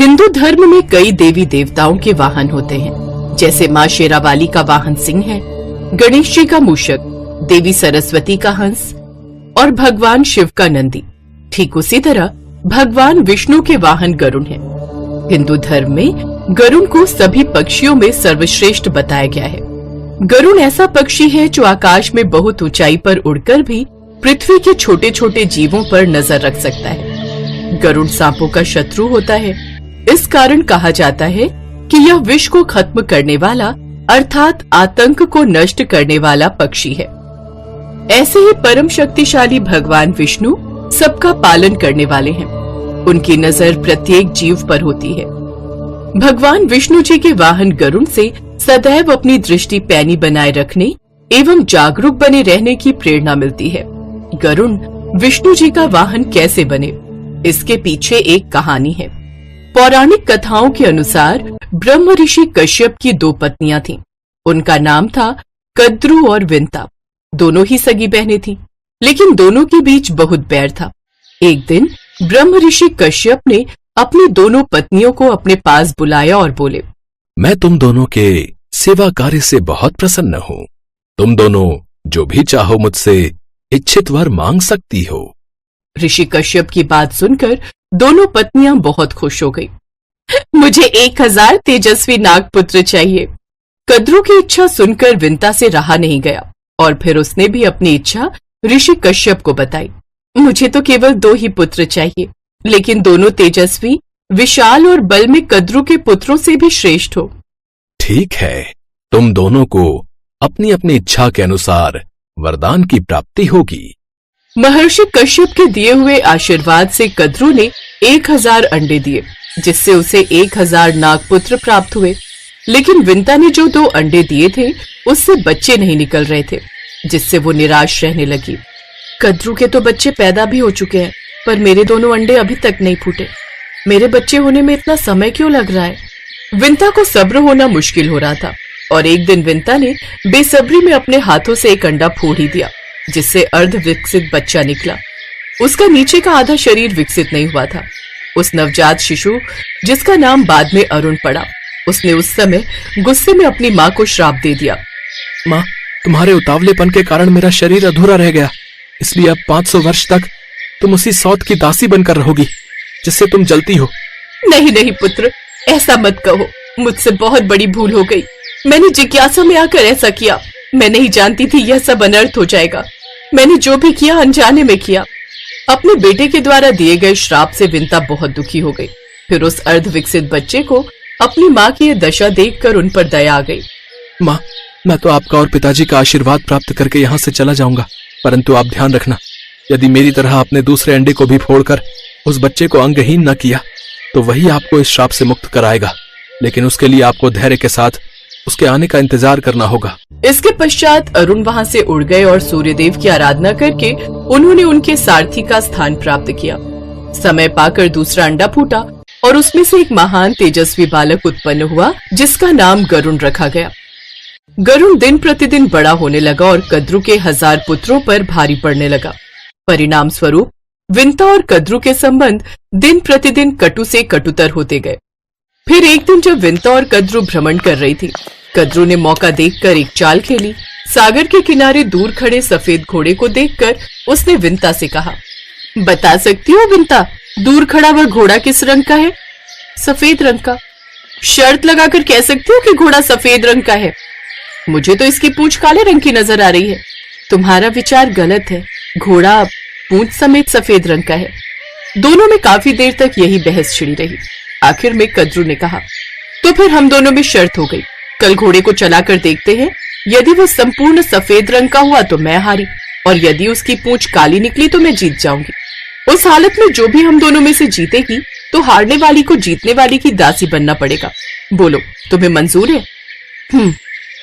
हिंदू धर्म में कई देवी देवताओं के वाहन होते हैं, जैसे माँ शेरावाली का वाहन सिंह है, गणेश जी का मूषक, देवी सरस्वती का हंस और भगवान शिव का नंदी। ठीक उसी तरह भगवान विष्णु के वाहन गरुड़ है। हिंदू धर्म में गरुड़ को सभी पक्षियों में सर्वश्रेष्ठ बताया गया है। गरुड़ ऐसा पक्षी है जो आकाश में बहुत ऊंचाई पर उड़कर भी पृथ्वी के छोटे छोटे जीवों पर नजर रख सकता है। गरुड़ सांपों का शत्रु होता है। इस कारण कहा जाता है कि यह विष को खत्म करने वाला अर्थात आतंक को नष्ट करने वाला पक्षी है। ऐसे ही परम शक्तिशाली भगवान विष्णु सबका पालन करने वाले हैं। उनकी नजर प्रत्येक जीव पर होती है। भगवान विष्णु जी के वाहन गरुड़ से सदैव अपनी दृष्टि पैनी बनाए रखने एवं जागरूक बने रहने की प्रेरणा मिलती है। गरुड़ विष्णु जी का वाहन कैसे बने, इसके पीछे एक कहानी है। पौराणिक कथाओं के अनुसार ब्रह्म ऋषि कश्यप की दो पत्नियां थीं। उनका नाम था कद्रू और विंता। दोनों ही सगी बहनें थीं, लेकिन दोनों के बीच बहुत बैर था। एक दिन ब्रह्म ऋषि कश्यप ने अपनी दोनों पत्नियों को अपने पास बुलाया और बोले, मैं तुम दोनों के सेवा कार्य से बहुत प्रसन्न हूँ। तुम दोनों जो भी चाहो मुझसे इच्छित वर मांग सकती हो। ऋषि कश्यप की बात सुनकर दोनों पत्नियां बहुत खुश हो गई। मुझे 1000 तेजस्वी नागपुत्र चाहिए। कद्रू की इच्छा सुनकर विंता से रहा नहीं गया और फिर उसने भी अपनी इच्छा ऋषि कश्यप को बताई। मुझे तो केवल 2 ही पुत्र चाहिए, लेकिन दोनों तेजस्वी, विशाल और बल में कद्रू के पुत्रों से भी श्रेष्ठ हो। ठीक है, तुम दोनों को अपनी अपनी इच्छा के अनुसार वरदान की प्राप्ति होगी। महर्षि कश्यप के दिए हुए आशीर्वाद से कद्रू ने 1000 अंडे दिए, जिससे उसे 1000 नागपुत्र प्राप्त हुए। लेकिन विंता ने जो 2 अंडे दिए थे, उससे बच्चे नहीं निकल रहे थे, जिससे वो निराश रहने लगी। कद्रू के तो बच्चे पैदा भी हो चुके हैं, पर मेरे दोनों अंडे अभी तक नहीं फूटे। मेरे बच्चे होने में इतना समय क्यों लग रहा है? विंता को सब्र होना मुश्किल हो रहा था और एक दिन विंता ने बेसब्री में अपने हाथों से एक अंडा फोड़ ही दिया, जिससे अर्ध विकसित बच्चा निकला। उसका नीचे का आधा शरीर विकसित नहीं हुआ था। उस नवजात शिशु, जिसका नाम बाद में अरुण पड़ा, उसने उस समय गुस्से में अपनी माँ को श्राप दे दिया। माँ, तुम्हारे उतावलेपन के कारण मेरा शरीर अधूरा रह गया, इसलिए अब 500 वर्ष तक तुम उसी सौत की दासी बनकर रहोगी जिससे तुम जलती हो। नहीं नहीं पुत्र, ऐसा मत कहो। मुझसे बहुत बड़ी भूल हो गई। मैंने जिज्ञासा में आकर ऐसा किया। मैं नहीं जानती थी यह सब अनर्थ हो जाएगा। मैंने जो भी किया अनजाने में किया। अपने बेटे के द्वारा दिए गए श्राप से विंता बहुत दुखी हो गई। फिर उस अर्ध विकसित बच्चे को अपनी माँ की यह दशा देखकर उन पर दया आ गई। माँ, मैं तो आपका और पिताजी का आशीर्वाद प्राप्त करके यहाँ से चला जाऊंगा, परंतु आप ध्यान रखना, यदि मेरी तरह अपने दूसरे अंडे को भी फोड़कर उस बच्चे को अंगहीन न किया तो वही आपको इस श्राप से मुक्त कराएगा। लेकिन उसके लिए आपको धैर्य के साथ उसके आने का इंतजार करना होगा। इसके पश्चात अरुण वहाँ से उड़ गए और सूर्यदेव की आराधना करके उन्होंने उनके सारथी का स्थान प्राप्त किया। समय पाकर दूसरा अंडा फूटा और उसमें से एक महान तेजस्वी बालक उत्पन्न हुआ, जिसका नाम गरुड़ रखा गया। गरुड़ दिन प्रतिदिन बड़ा होने लगा और कद्रू के 1000 पुत्रों पर भारी पड़ने लगा। परिणाम स्वरूप विंता और कद्रू के संबंध दिन प्रतिदिन कटु से कटुतर होते गए। फिर एक दिन जब विंता और कद्रू भ्रमण कर रही थी, कद्रू ने मौका देखकर एक चाल खेली। सागर के किनारे दूर खड़े सफेद घोड़े को देखकर उसने विंता से कहा, बता सकती हो विंता, दूर खड़ा वह घोड़ा किस रंग का है? सफेद रंग का। शर्त लगाकर कह सकती हो कि घोड़ा सफेद रंग का है? मुझे तो इसकी पूंछ काले रंग की नजर आ रही है। तुम्हारा विचार गलत है, घोड़ा पूंछ समेत सफेद रंग का है। दोनों में काफी देर तक यही बहस छिड़ी रही। आखिर में कद्रू ने कहा, तो फिर हम दोनों में शर्त हो गई। कल घोड़े को चलाकर देखते हैं। यदि वो संपूर्ण सफेद रंग का हुआ तो मैं हारी, और यदि उसकी पूंछ काली निकली तो मैं जीत जाऊंगी। उस हालत में जो भी हम दोनों में से जीतेगी तो हारने वाली को जीतने वाली की दासी बनना पड़ेगा। बोलो, तुम्हें मंजूर है?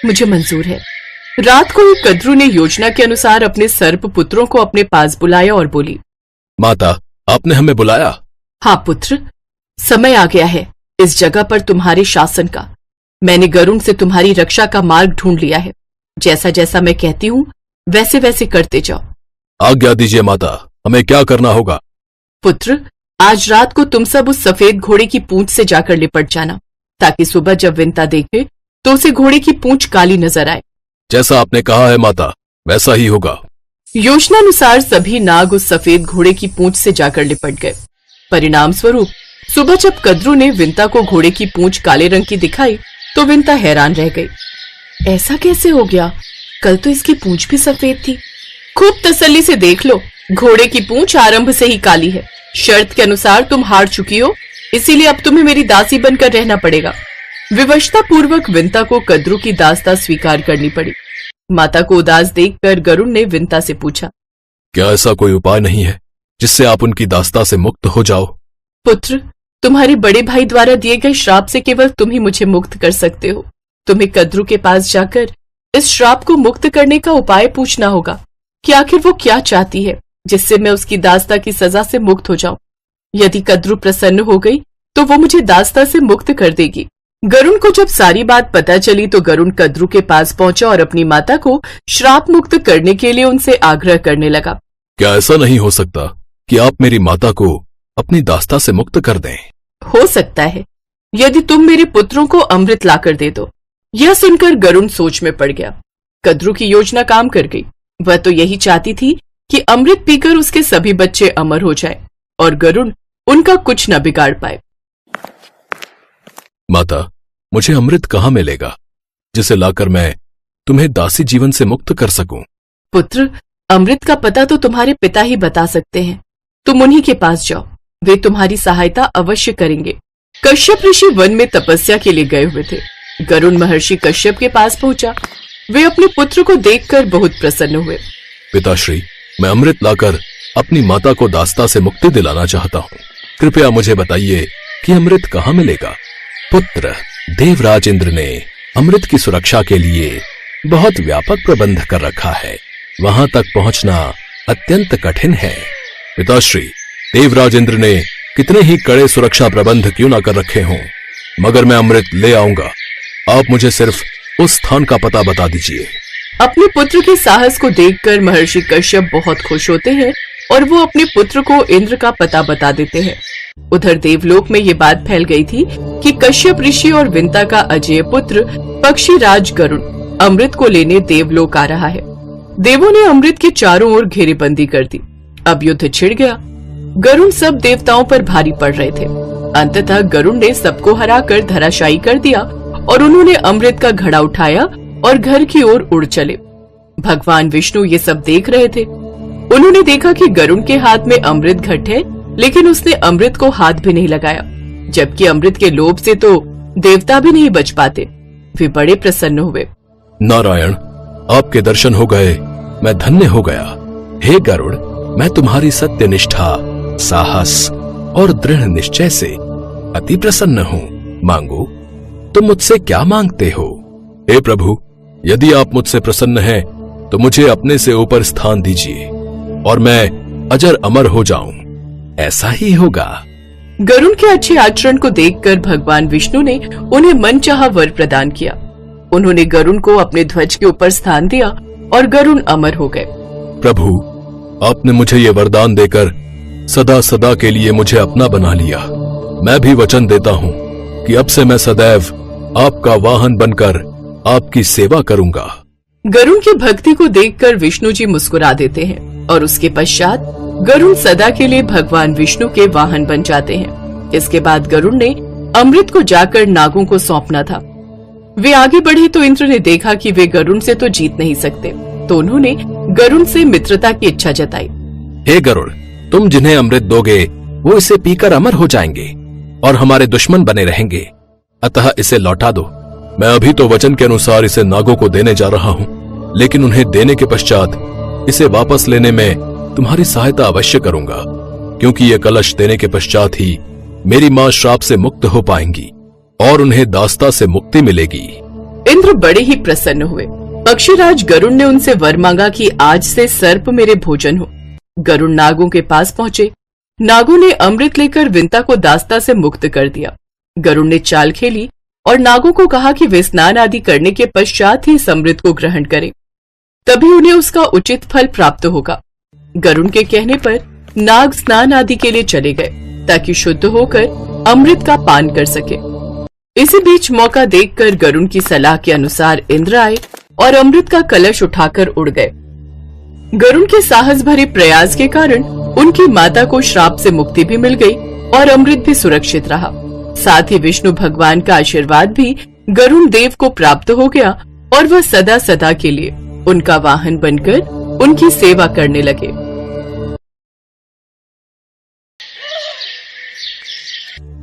मुझे मंजूर है। रात को ही कद्रू ने योजना के अनुसार अपने सर्प पुत्रों को अपने पास बुलाया और बोली, माता, आपने हमें बुलाया? हाँ पुत्र, समय आ गया है इस जगह पर तुम्हारे शासन का। मैंने गरुड़ से तुम्हारी रक्षा का मार्ग ढूंढ लिया है। जैसा जैसा मैं कहती हूँ वैसे वैसे करते जाओ। आज्ञा दीजिए माता, हमें क्या करना होगा? पुत्र, आज रात को तुम सब उस सफेद घोड़े की पूंछ से जाकर लिपट जाना, ताकि सुबह जब विंता देखे तो उसे घोड़े की पूंछ काली नजर आए। जैसा आपने कहा है माता, वैसा ही होगा। योजनानुसार सभी नाग उस सफेद घोड़े की पूंछ से जाकर लिपट गए। परिणाम स्वरूप सुबह जब कद्रू ने विंता को घोड़े की पूंछ काले रंग की दिखाई तो विंता हैरान रह गई। ऐसा कैसे हो गया? कल तो इसकी पूंछ भी सफेद थी। खूब तसल्ली से देख लो, घोड़े की पूंछ आरंभ से ही काली है। शर्त के अनुसार तुम हार चुकी हो, इसीलिए अब तुम्हें मेरी दासी बनकर रहना पड़ेगा। विवशता पूर्वक विंता को कद्रू की दासता स्वीकार करनी पड़ी। माता को उदास देखकर गरुड़ ने विंता से पूछा, क्या ऐसा कोई उपाय नहीं है जिससे आप उनकी दासता से मुक्त हो जाओ? पुत्र, तुम्हारे बड़े भाई द्वारा दिए गए श्राप से केवल तुम ही मुझे मुक्त कर सकते हो। तुम्हें कद्रू के पास जाकर इस श्राप को मुक्त करने का उपाय पूछना होगा कि आखिर वो क्या चाहती है जिससे मैं उसकी दासता की सजा से मुक्त हो जाऊं। यदि कद्रू प्रसन्न हो गई तो वो मुझे दासता से मुक्त कर देगी। गरुड़ को जब सारी बात पता चली तो गरुड़ कद्रू के पास पहुंचा और अपनी माता को श्राप मुक्त करने के लिए उनसे आग्रह करने लगा। क्या ऐसा नहीं हो सकता कि आप मेरी माता को अपनी दासता से मुक्त कर दें? हो सकता है, यदि तुम मेरे पुत्रों को अमृत लाकर दे दो। यह सुनकर गरुड़ सोच में पड़ गया। कद्रू की योजना काम कर गई। वह तो यही चाहती थी कि अमृत पीकर उसके सभी बच्चे अमर हो जाएं और गरुड़ उनका कुछ न बिगाड़ पाए। माता, मुझे अमृत कहाँ मिलेगा जिसे लाकर मैं तुम्हें दासी जीवन से मुक्त कर सकूं? पुत्र, अमृत का पता तो तुम्हारे पिता ही बता सकते हैं। तुम उन्हीं के पास जाओ, वे तुम्हारी सहायता अवश्य करेंगे। कश्यप ऋषि वन में तपस्या के लिए गए हुए थे। गरुड़ महर्षि कश्यप के पास पहुंचा। वे अपने पुत्र को देखकर बहुत प्रसन्न हुए। पिताश्री, मैं अमृत लाकर अपनी माता को दासता से मुक्ति दिलाना चाहता हूँ। कृपया मुझे बताइए कि अमृत कहाँ मिलेगा? पुत्र, देवराज इंद्र ने अमृत की सुरक्षा के लिए बहुत व्यापक प्रबंध कर रखा है। वहां तक पहुंचना अत्यंत कठिन है। पिताश्री, देवराज इंद्र ने कितने ही कड़े सुरक्षा प्रबंध क्यों ना कर रखे हों, मगर मैं अमृत ले आऊंगा। आप मुझे सिर्फ उस स्थान का पता बता दीजिए। अपने पुत्र के साहस को देखकर महर्षि कश्यप बहुत खुश होते हैं और वो अपने पुत्र को इंद्र का पता बता देते हैं। उधर देवलोक में ये बात फैल गई थी कि कश्यप ऋषि और विंता का अजय पुत्र पक्षीराज गरुड़ अमृत को लेने देवलोक आ रहा है। देवों ने अमृत के चारों ओर घेरेबंदी कर दी। अब युद्ध छिड़ गया। गरुड़ सब देवताओं पर भारी पड़ रहे थे। अंततः गरुड़ ने सबको हराकर धराशायी कर दिया और उन्होंने अमृत का घड़ा उठाया और घर की ओर उड़ चले। भगवान विष्णु ये सब देख रहे थे। उन्होंने देखा कि गरुड़ के हाथ में अमृत घट है, लेकिन उसने अमृत को हाथ भी नहीं लगाया, जबकि अमृत के लोभ से तो देवता भी नहीं बच पाते। वे बड़े प्रसन्न हुए। नारायण, आपके दर्शन हो गए, मैं धन्य हो गया। हे गरुड़, मैं तुम्हारी सत्यनिष्ठा, साहस और दृढ़ निश्चय से अति प्रसन्न हूँ। मांगो, तुम मुझसे क्या मांगते हो? हे प्रभु, यदि आप मुझसे प्रसन्न हैं, तो मुझे अपने से ऊपर स्थान दीजिए और मैं अजर अमर हो जाऊं। ऐसा ही होगा। गरुड़ के अच्छे आचरण को देखकर भगवान विष्णु ने उन्हें मनचाहा वर प्रदान किया। उन्होंने गरुड़ को अपने ध्वज के ऊपर स्थान दिया और गरुड़ अमर हो गए। प्रभु, आपने मुझे ये वरदान देकर सदा सदा के लिए मुझे अपना बना लिया। मैं भी वचन देता हूँ कि अब से मैं सदैव आपका वाहन बनकर आपकी सेवा करूंगा। गरुड़ की भक्ति को देखकर विष्णु जी मुस्कुरा देते हैं और उसके पश्चात गरुड़ सदा के लिए भगवान विष्णु के वाहन बन जाते हैं। इसके बाद गरुड़ ने अमृत को जाकर नागों को सौंपना था। वे आगे बढ़े तो इंद्र ने देखा कि वे गरुड़ से तो जीत नहीं सकते, तो उन्होंने गरुड़ से मित्रता की इच्छा जताई। हे गरुड़, तुम जिन्हें अमृत दोगे वो इसे पीकर अमर हो जाएंगे और हमारे दुश्मन बने रहेंगे, अतः इसे लौटा दो। मैं अभी तो वचन के अनुसार इसे नागों को देने जा रहा हूँ, लेकिन उन्हें देने के पश्चात इसे वापस लेने में तुम्हारी सहायता अवश्य करूंगा, क्योंकि ये कलश देने के पश्चात ही मेरी माँ श्राप से मुक्त हो पाएंगी और उन्हें दासता से मुक्ति मिलेगी। इंद्र बड़े ही प्रसन्न हुए। पक्षीराज गरुड़ ने उनसे वर मांगा कि आज से सर्प मेरे भोजन हो। गरुड़ नागों के पास पहुंचे। नागों ने अमृत लेकर विंता को दासता से मुक्त कर दिया। गरुड़ ने चाल खेली और नागों को कहा कि वे स्नान आदि करने के पश्चात ही इस अमृत को ग्रहण करें, तभी उन्हें उसका उचित फल प्राप्त होगा। गरुड़ के कहने पर नाग स्नान आदि के लिए चले गए। ताकि शुद्ध होकर अमृत का पान कर सके। इसी बीच मौका देखकर गरुण की सलाह के अनुसार इंद्र आए और अमृत का कलश उठाकर उड़ गए। गरुण के साहस भरे प्रयास के कारण उनकी माता को श्राप से मुक्ति भी मिल गई और अमृत भी सुरक्षित रहा। साथ ही विष्णु भगवान का आशीर्वाद भी गरुण देव को प्राप्त हो गया और वह सदा सदा के लिए उनका वाहन बनकर उनकी सेवा करने लगे।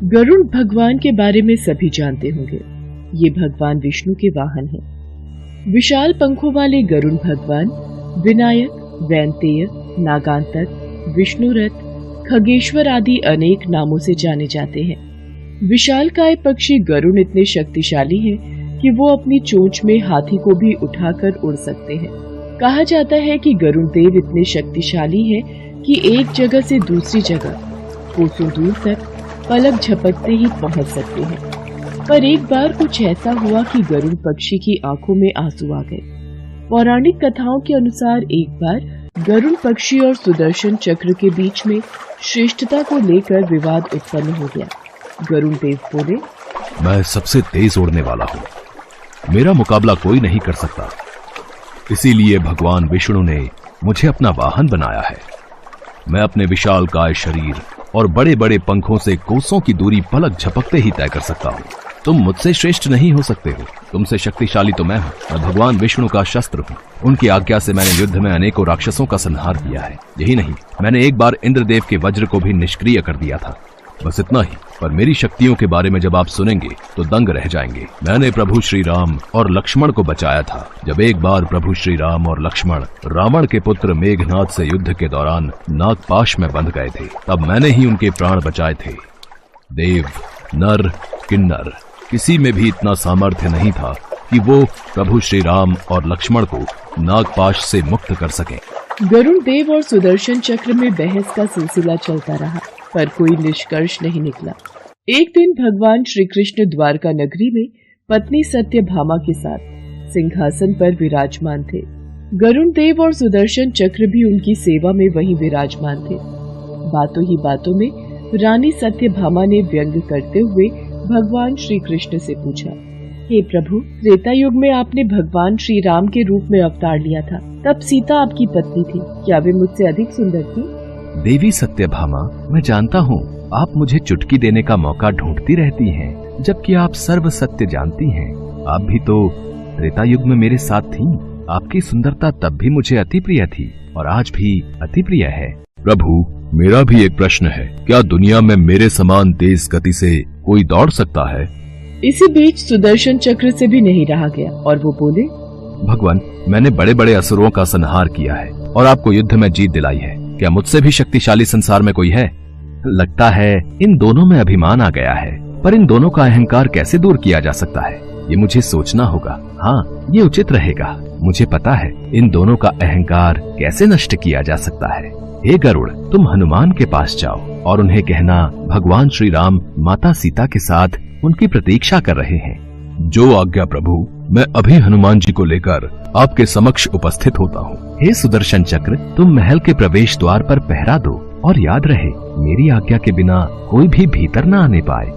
गरुण भगवान के बारे में सभी जानते होंगे। ये भगवान विष्णु के वाहन हैं। विशाल पंखों वाले गरुण भगवान विनायक, वैंतेय, नागांतक, विष्णुरथ, खगेश्वर आदि अनेक नामों से जाने जाते हैं। विशालकाय पक्षी गरुण इतने शक्तिशाली हैं कि वो अपनी चोंच में हाथी को भी उठाकर उड़ सकते हैं। कहा जाता है कि गरुण देव इतने शक्तिशाली हैं कि एक जगह से दूसरी जगह कोसों दूर तक पलक झपकते ही पहुंच सकते हैं। पर एक बार कुछ ऐसा हुआ कि गरुड़ पक्षी की आंखों में आंसू आ गए। पौराणिक कथाओं के अनुसार एक बार गरुड़ पक्षी और सुदर्शन चक्र के बीच में श्रेष्ठता को लेकर विवाद उत्पन्न हो गया। गरुड़ देव बोले, मैं सबसे तेज उड़ने वाला हूँ, मेरा मुकाबला कोई नहीं कर सकता। इसीलिए भगवान विष्णु ने मुझे अपना वाहन बनाया है। मैं अपने विशालकाय शरीर और बड़े बड़े पंखों से कोसों की दूरी पलक झपकते ही तय कर सकता हूँ। तुम मुझसे श्रेष्ठ नहीं हो सकते हो, तुमसे शक्तिशाली तो मैं हूँ। मैं भगवान विष्णु का शस्त्र हूँ। उनकी आज्ञा से मैंने युद्ध में अनेकों राक्षसों का संहार किया है। यही नहीं, मैंने एक बार इंद्रदेव के वज्र को भी निष्क्रिय कर दिया था। बस इतना ही। पर मेरी शक्तियों के बारे में जब आप सुनेंगे तो दंग रह जाएंगे। मैंने प्रभु श्री राम और लक्ष्मण को बचाया था। जब एक बार प्रभु श्री राम और लक्ष्मण रावण के पुत्र मेघनाद से युद्ध के दौरान नागपाश में बंध गए थे, तब मैंने ही उनके प्राण बचाए थे। देव, नर, किन्नर, किसी में भी इतना सामर्थ्य नहीं था कि वो प्रभु श्री राम और लक्ष्मण को नागपाश से मुक्त कर सके। गरुड़ देव और सुदर्शन चक्र में बहस का सिलसिला चलता रहा, पर कोई निष्कर्ष नहीं निकला। एक दिन भगवान श्री कृष्ण द्वारका नगरी में पत्नी सत्यभामा के साथ सिंहासन पर विराजमान थे। गरुड़ देव और सुदर्शन चक्र भी उनकी सेवा में वहीं विराजमान थे। बातों ही बातों में रानी सत्यभामा ने व्यंग करते हुए भगवान श्री कृष्ण से पूछा, हे प्रभु, त्रेता युग में आपने भगवान श्री राम के रूप में अवतार लिया था, तब सीता आपकी पत्नी थी, क्या वे मुझसे अधिक सुंदर थी? देवी सत्यभामा, मैं जानता हूँ आप मुझे चुटकी देने का मौका ढूंढती रहती हैं, जबकि आप सर्व सत्य जानती हैं। आप भी तो त्रेता युग में मेरे साथ थीं। आपकी सुंदरता तब भी मुझे अति प्रिय थी और आज भी अति प्रिय है। प्रभु, मेरा भी एक प्रश्न है, क्या दुनिया में मेरे समान तेज गति से कोई दौड़ सकता है? इसी बीच सुदर्शन चक्र से भी नहीं रहा गया और वो बोले, भगवान, मैंने बड़े बड़े असुरों का संहार किया है और आपको युद्ध में जीत दिलाई है। क्या मुझसे भी शक्तिशाली संसार में कोई है? लगता है इन दोनों में अभिमान आ गया है, पर इन दोनों का अहंकार कैसे दूर किया जा सकता है, ये मुझे सोचना होगा। हाँ, ये उचित रहेगा। मुझे पता है इन दोनों का अहंकार कैसे नष्ट किया जा सकता है। हे गरुड़, तुम हनुमान के पास जाओ और उन्हें कहना भगवान श्री राम माता सीता के साथ उनकी प्रतीक्षा कर रहे हैं। जो आज्ञा प्रभु, मैं अभी हनुमान जी को लेकर आपके समक्ष उपस्थित होता हूँ। हे सुदर्शन चक्र, तुम महल के प्रवेश द्वार पर पहरा दो और याद रहे, मेरी आज्ञा के बिना कोई भी भीतर न आने पाए।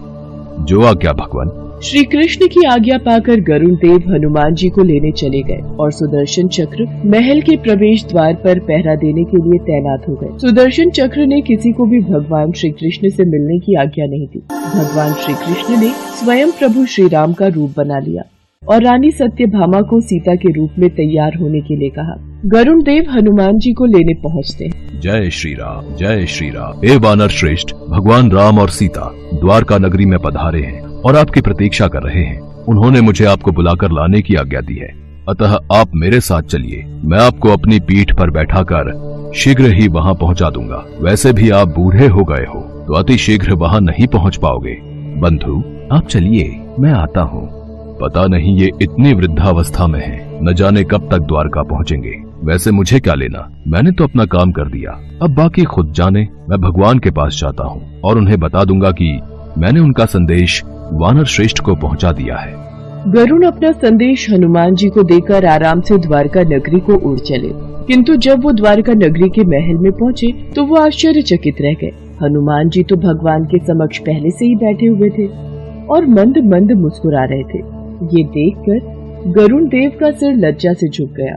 जो आज्ञा भगवान। श्री कृष्ण की आज्ञा पाकर गरुड़ देव हनुमान जी को लेने चले गए और सुदर्शन चक्र महल के प्रवेश द्वार पर पहरा देने के लिए तैनात हो गए। सुदर्शन चक्र ने किसी को भी भगवान श्री कृष्ण से मिलने की आज्ञा नहीं दी। भगवान श्री कृष्ण ने स्वयं प्रभु श्री राम का रूप बना लिया और रानी सत्यभामा को सीता के रूप में तैयार होने के लिए कहा। गरुड़ देव हनुमान जी को लेने पहुँचते हैं। जय श्री राम, जय श्री राम। हे वानर श्रेष्ठ, भगवान राम और सीता द्वारका नगरी में पधारे हैं और आपकी प्रतीक्षा कर रहे हैं। उन्होंने मुझे आपको बुलाकर लाने की आज्ञा दी है, अतः आप मेरे साथ चलिए। मैं आपको अपनी पीठ पर बैठाकर शीघ्र ही वहाँ पहुँचा दूंगा। वैसे भी आप बूढ़े हो गए हो तो अति शीघ्र वहाँ नहीं पहुँच पाओगे। बंधु, आप चलिए, मैं आता हूँ। पता नहीं ये इतनी वृद्धावस्था में है, न जाने कब तक द्वारका पहुँचेंगे। वैसे मुझे क्या लेना, मैंने तो अपना काम कर दिया, अब बाकी खुद जाने। मैं भगवान के पास जाता हूँ और उन्हें बता दूंगा कि मैंने उनका संदेश वानर श्रेष्ठ को पहुंचा दिया है। गरुड़ अपना संदेश हनुमान जी को देकर आराम से द्वारका नगरी को उड़ चले। किंतु जब वो द्वारका नगरी के महल में पहुँचे तो वो आश्चर्यचकित रह गए। हनुमान जी तो भगवान के समक्ष पहले से ही बैठे हुए थे और मंद मंद मुस्कुरा रहे थे। ये देखकर गरुण देव का सिर लज्जा से झुक गया।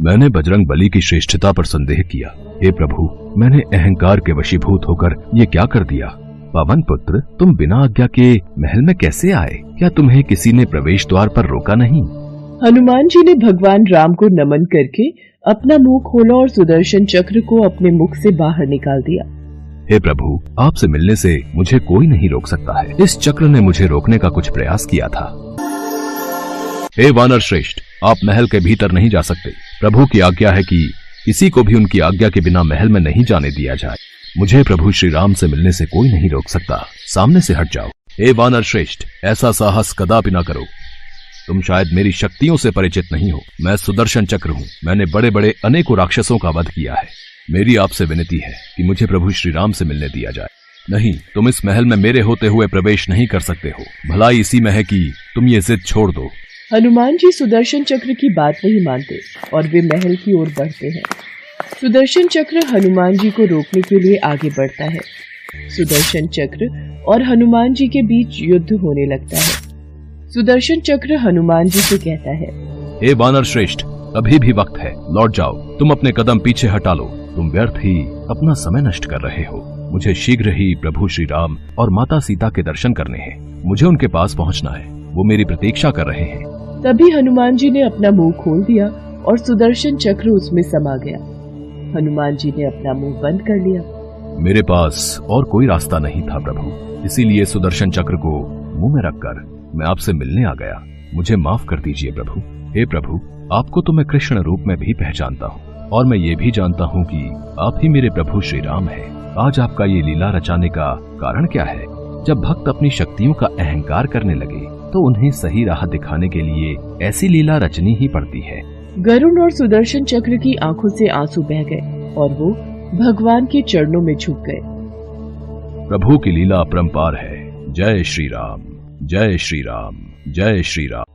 मैंने बजरंग बली की श्रेष्ठता पर संदेह किया। हे प्रभु, मैंने अहंकार के वशीभूत होकर ये क्या कर दिया? पवन पुत्र, तुम बिना आज्ञा के महल में कैसे आए? क्या तुम्हें किसी ने प्रवेश द्वार पर रोका नहीं? हनुमान जी ने भगवान राम को नमन करके अपना मुंह खोला और सुदर्शन चक्र को अपने मुख से बाहर निकाल दिया। हे प्रभु, आपसे मिलने से मुझे कोई नहीं रोक सकता है। इस चक्र ने मुझे रोकने का कुछ प्रयास किया था। हे वानर श्रेष्ठ, आप महल के भीतर नहीं जा सकते। प्रभु की आज्ञा है कि किसी को भी उनकी आज्ञा के बिना महल में नहीं जाने दिया जाए। मुझे प्रभु श्री राम से मिलने से कोई नहीं रोक सकता। सामने से हट जाओ। हे वानर श्रेष्ठ, ऐसा साहस कदापि न करो। तुम शायद मेरी शक्तियों से परिचित नहीं हो। मैं सुदर्शन चक्र हूँ। मैंने बड़े बड़े अनेकों राक्षसों का वध किया है। मेरी आपसे विनती है कि मुझे प्रभु श्री राम से मिलने दिया जाए। नहीं, तुम इस महल में मेरे होते हुए प्रवेश नहीं कर सकते हो। भलाई इसी में है कि तुम ये जिद छोड़ दो। हनुमान जी सुदर्शन चक्र की बात नहीं मानते और वे महल की ओर बढ़ते हैं। सुदर्शन चक्र हनुमान जी को रोकने के लिए आगे बढ़ता है। सुदर्शन चक्र और हनुमान जी के बीच युद्ध होने लगता है। सुदर्शन चक्र हनुमान जी से कहता है, हे वानर श्रेष्ठ, अभी भी वक्त है, लौट जाओ। तुम अपने कदम पीछे हटा लो। तुम व्यर्थ ही अपना समय नष्ट कर रहे हो। मुझे शीघ्र ही प्रभु श्री राम और माता सीता के दर्शन करने हैं। मुझे उनके पास पहुंचना है। वो मेरी प्रतीक्षा कर रहे हैं। तभी हनुमान जी ने अपना मुंह खोल दिया और सुदर्शन चक्र उसमें समा गया। हनुमान जी ने अपना मुंह बंद कर लिया। मेरे पास और कोई रास्ता नहीं था प्रभु, इसीलिए सुदर्शन चक्र को मुंह में रखकर मैं आपसे मिलने आ गया। मुझे माफ कर दीजिए प्रभु। हे प्रभु, आपको तो मैं कृष्ण रूप में भी पहचानता हूँ और मैं ये भी जानता हूँ कि आप ही मेरे प्रभु श्री राम हैं। आज आपका ये लीला रचाने का कारण क्या है? जब भक्त अपनी शक्तियों का अहंकार करने लगे तो उन्हें सही राह दिखाने के लिए ऐसी लीला रचनी ही पड़ती है। गरुण और सुदर्शन चक्र की आंखों से आंसू बह गए और वो भगवान के चरणों में झुक गए। प्रभु की लीला अपरंपार है। जय श्री राम, जय श्री राम, जय श्री राम।